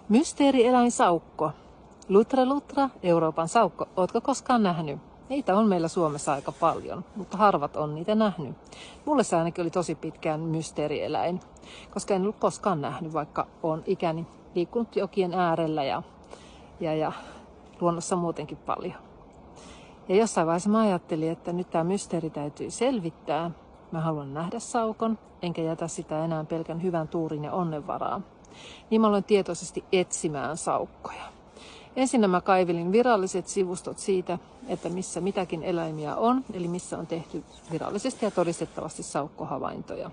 Mysteerieläinsaukko. Lutra lutra, Euroopan saukko. Ootko koskaan nähnyt? Niitä on meillä Suomessa aika paljon, mutta harvat on niitä nähnyt. Mulle se ainakin oli tosi pitkään mysteerieläin, koska en ollut koskaan nähnyt, vaikka olen ikäni liikkunut jokien äärellä ja luonnossa muutenkin paljon. Ja jossain vaiheessa mä ajattelin, että nyt tämä mysteeri täytyy selvittää. Mä haluan nähdä saukon, enkä jätä sitä enää pelkän hyvän tuurin ja onnen varaan. Niin mä aloin tietoisesti etsimään saukkoja. Ensin mä kaivelin viralliset sivustot siitä, että missä mitäkin eläimiä on, eli missä on tehty virallisesti ja todistettavasti saukkohavaintoja.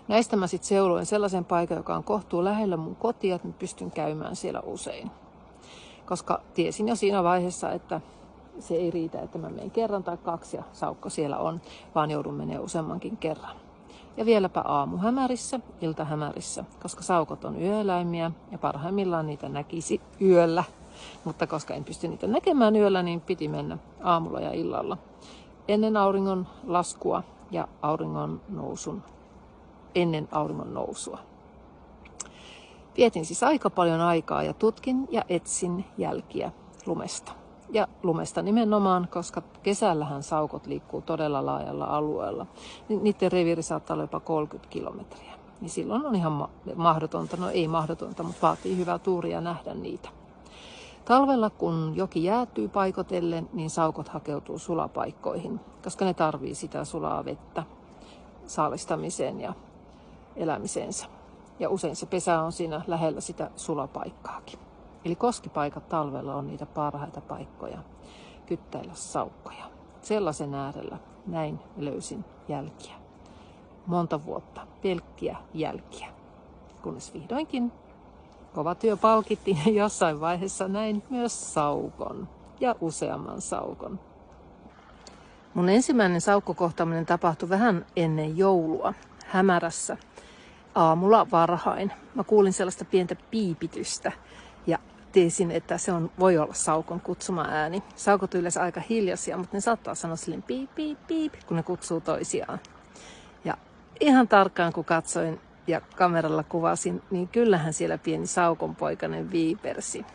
Näistä mä sitten seuloin sellaisen paikan, joka on kohtuu lähellä mun kotia, että mä pystyn käymään siellä usein. Koska tiesin jo siinä vaiheessa, että se ei riitä, että mä menen kerran tai kaksi ja saukko siellä on, vaan joudun menemään useammankin kerran. Ja vieläpä aamuhämärissä, iltahämärissä, koska saukot on yöeläimiä ja parhaimmillaan niitä näkisi yöllä. Mutta koska en pysty niitä näkemään yöllä, niin piti mennä aamulla ja illalla. Ennen auringon laskua ja ennen auringon nousua. Vietin siis aika paljon aikaa ja tutkin ja etsin jälkiä lumesta. Ja lumesta nimenomaan, koska kesällähän saukot liikkuu todella laajalla alueella. Niiden reviiri saattaa olla jopa 30 kilometriä. Niin silloin on ihan mahdotonta, no ei mahdotonta, mutta vaatii hyvää tuuria nähdä niitä. Talvella, kun joki jäätyy paikotellen, niin saukot hakeutuu sulapaikkoihin, koska ne tarvii sitä sulaa vettä saalistamiseen ja elämiseensä. Ja usein se pesä on siinä lähellä sitä sulapaikkaakin. Eli koskipaikat talvella on niitä parhaita paikkoja kyttäillä saukkoja. Sellaisen äärellä näin löysin jälkiä. Monta vuotta pelkkiä jälkiä. Kunnes vihdoinkin kova työ palkittiin ja jossain vaiheessa näin myös saukon ja useamman saukon. Mun ensimmäinen saukkokohtaaminen tapahtui vähän ennen joulua hämärässä aamulla varhain. Mä kuulin sellaista pientä piipitystä. Ja tiesin, että voi olla saukon kutsuma ääni. Saukot on yleensä aika hiljaisia, mutta ne saattaa sanoa silleen piip, piip, piip, kun ne kutsuu toisiaan. Ja ihan tarkkaan kun katsoin ja kameralla kuvasin, niin kyllähän siellä pieni saukonpoikainen viipersi.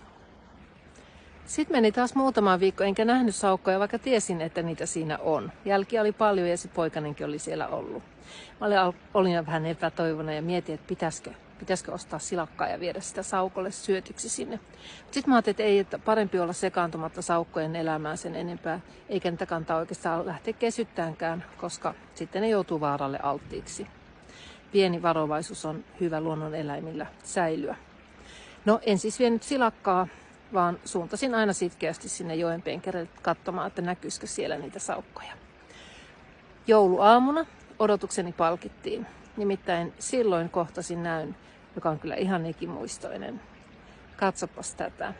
Sitten meni taas muutama viikko, enkä nähnyt saukkoja, vaikka tiesin, että niitä siinä on. Jälkiä oli paljon ja se poikanenkin oli siellä ollut. Mä olin vähän epätoivona ja mietin, että pitäisikö ostaa silakkaa ja viedä sitä saukolle syötyksi sinne. Sitten mä ajattelin, että ei, että parempi olla sekaantumatta saukkojen elämään sen enempää, eikä niitä kantaa oikeastaan lähteä kesyttäänkään, koska sitten ne joutuu vaaralle alttiiksi. Pieni varovaisuus on hyvä luonnon eläimillä säilyä. No en siis vienyt silakkaa, vaan suuntasin aina sitkeästi sinne joen penkerelle katsomaan, että näkyisikö siellä niitä saukkoja. Jouluaamuna odotukseni palkittiin. Nimittäin silloin kohtasin näyn, joka on kyllä ihan ikimuistoinen. Katsopas tätä.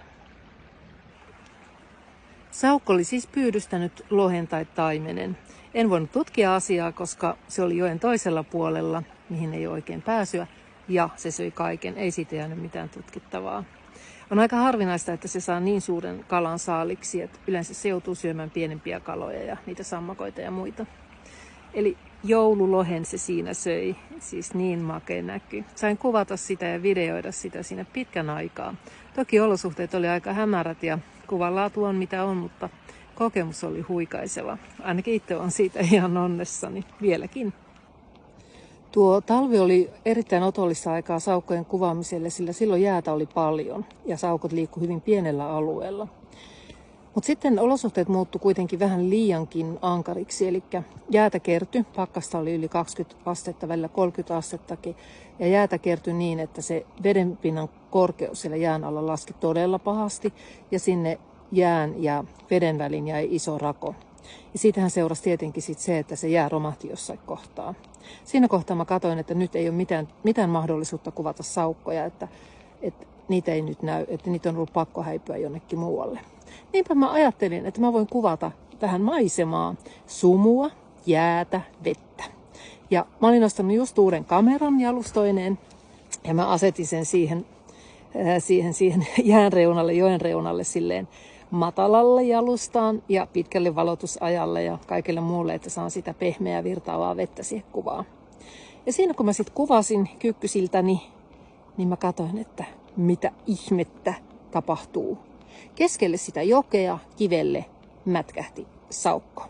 Saukko oli siis pyydystänyt lohen tai taimenen. En voinut tutkia asiaa, koska se oli joen toisella puolella, mihin ei ole oikein pääsyä, ja se söi kaiken. Ei siitä jäänyt mitään tutkittavaa. On aika harvinaista, että se saa niin suuren kalan saaliksi, että yleensä se joutuu syömään pienempiä kaloja ja niitä sammakoita ja muita. Eli joululohen se siinä söi, siis niin makea näky. Sain kuvata sitä ja videoida sitä siinä pitkän aikaa. Toki olosuhteet oli aika hämärät ja kuvan laatu on mitä on, mutta kokemus oli huikaiseva. Ainakin itse olen siitä ihan onnessani vieläkin. Tuo talvi oli erittäin otollista aikaa saukkojen kuvaamiselle, sillä silloin jäätä oli paljon ja saukot liikkui hyvin pienellä alueella. Mutta sitten olosuhteet muuttui kuitenkin vähän liiankin ankariksi, eli jäätä kertyi, pakkasta oli yli 20 astetta, välillä 30 astettakin, ja jäätä kertyi niin, että se vedenpinnan korkeus siellä jään alla laski todella pahasti, ja sinne jään ja veden väliin jäi iso rako. Ja siitähän seurasi tietenkin sit se, että se jää romahti jossain kohtaa. Siinä kohtaa mä katsoin, että nyt ei ole mitään mahdollisuutta kuvata saukkoja, että niitä ei nyt näy, että niitä on ollut pakko häipyä jonnekin muualle. Niinpä mä ajattelin, että mä voin kuvata tähän maisemaa sumua, jäätä, vettä. Ja mä olin ostanut just uuden kameran jalustoineen ja mä asetin sen siihen jään reunalle, joen reunalle silleen matalalle jalustaan ja pitkälle valotusajalle ja kaikelle muulle, että saan sitä pehmeää virtaavaa vettä siihen kuvaan. Ja siinä kun mä sitten kuvasin kykkysiltäni, niin mä katsoin, että mitä ihmettä tapahtuu. Keskelle sitä jokea kivelle mätkähti saukko.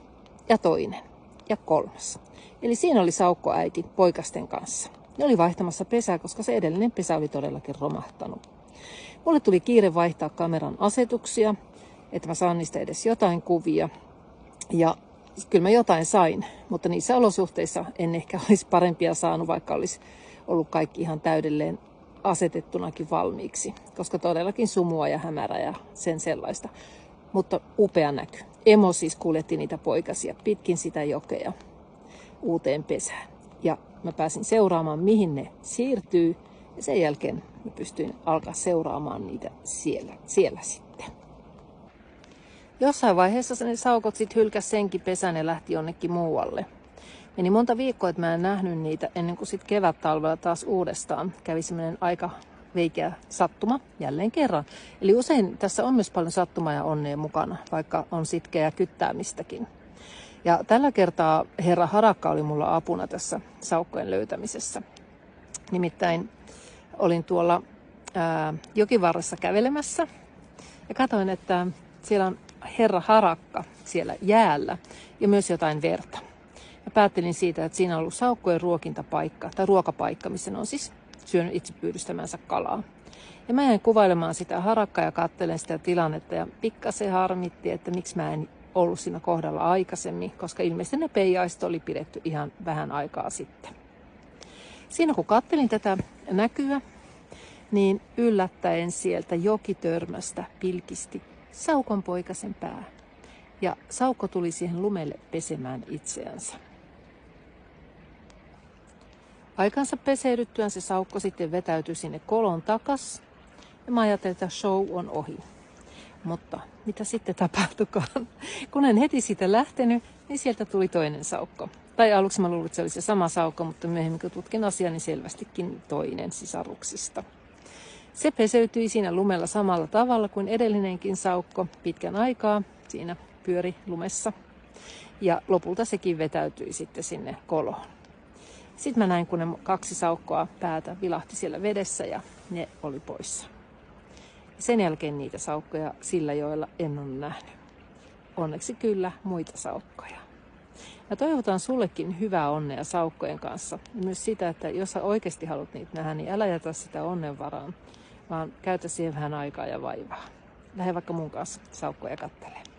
Ja toinen. Ja kolmas. Eli siinä oli saukkoäiti poikasten kanssa. Ne oli vaihtamassa pesää, koska se edellinen pesä oli todellakin romahtanut. Mulle tuli kiire vaihtaa kameran asetuksia, että mä saan niistä edes jotain kuvia. Ja kyllä mä jotain sain, mutta niissä olosuhteissa en ehkä olisi parempia saanut, vaikka olisi ollut kaikki ihan täydelleen asetettunakin valmiiksi. Koska todellakin sumua ja hämärä ja sen sellaista. Mutta upea näky. Emo siis kuljetti niitä poikasia pitkin sitä jokea uuteen pesään. Ja mä pääsin seuraamaan, mihin ne siirtyy. Ja sen jälkeen mä pystyin alkaa seuraamaan niitä siellä sitten. Jossain vaiheessa ne saukot sitten hylkäs senkin pesän ja lähti jonnekin muualle. Meni monta viikkoa, että mä en nähnyt niitä ennen kuin sitten kevät-talvella taas uudestaan. Kävi semmoinen aika veikeä sattuma jälleen kerran. Eli usein tässä on myös paljon sattumaa ja onnea mukana, vaikka on sitkeää kyttäämistäkin. Ja tällä kertaa herra Harakka oli mulla apuna tässä saukkojen löytämisessä. Nimittäin olin tuolla jokivarressa kävelemässä ja katsoin, että siellä on herra Harakka siellä jäällä ja myös jotain verta. Ja päättelin siitä, että siinä on ollut saukkojen ruokintapaikka tai ruokapaikka, missä ne on siis syönyt itse pyydystämänsä kalaa. Ja mä jäin kuvailemaan sitä harakkaa ja katselen sitä tilannetta ja pikkasen harmitti, että miksi mä en ollut siinä kohdalla aikaisemmin, koska ilmeisesti ne peijaiset oli pidetty ihan vähän aikaa sitten. Siinä kun kattelin tätä näkyä, niin yllättäen sieltä jokitörmästä pilkisti saukon poikasen pää. Ja saukko tuli siihen lumelle pesemään itseänsä. Aikansa peseydyttyään se saukko sitten vetäytyi sinne kolon takas. Ja mä ajattelin, että show on ohi. Mutta mitä sitten tapahtukaan? Kun en heti siitä lähtenyt, niin sieltä tuli toinen saukko. Tai aluksi mä luulin, että se oli se sama saukko, mutta myöhemmin kun tutkin asiaa, niin selvästikin toinen sisaruksista. Se peseytyi siinä lumella samalla tavalla kuin edellinenkin saukko pitkän aikaa. Siinä pyöri lumessa. Ja lopulta sekin vetäytyi sitten sinne koloon. Sitten mä näin, kun ne kaksi saukkoa päätä vilahti siellä vedessä ja ne oli poissa. Sen jälkeen niitä saukkoja sillä joella en ole nähnyt. Onneksi kyllä muita saukkoja. Ja toivotan sullekin hyvää onnea saukkojen kanssa. Ja myös sitä, että jos sä oikeasti haluat niitä nähdä, niin älä jätä sitä onnen varaan, vaan käytä siihen vähän aikaa ja vaivaa. Lähde vaikka mun kanssa saukkoja katselemaan.